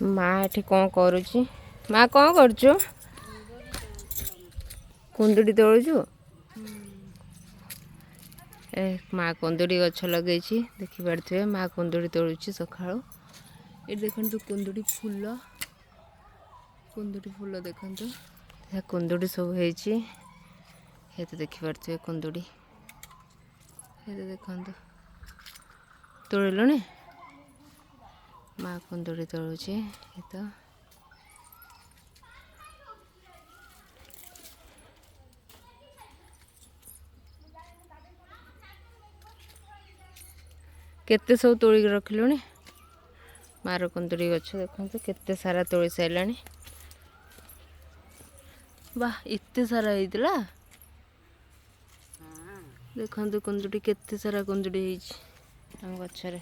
माँ एठी कौन करुची माँ कौन करछु कुंदुड़ी तोड़ुछु ए माँ कुंदुड़ी गछ लगे देखी पारे माँ कुंदुड़ी तोड़ुची सकाळु ये देखु कुंदुड़ी फूल देखु कुंदुड़ी सब है तो देखी पारे कुंदुड़ी देखु तोड़िलुଣି माँ कुंदुड़ी तोड़ुची ये तो केते सब तोड़िक रखिलुଣି मार कुंदुड़ी गछ देखते केते सारा तोड़ी साराणी वाह इत्ते सारा होइतिला देखते कुंदुड़ी केते सारा कुंदुड़ी होइछि गछरे।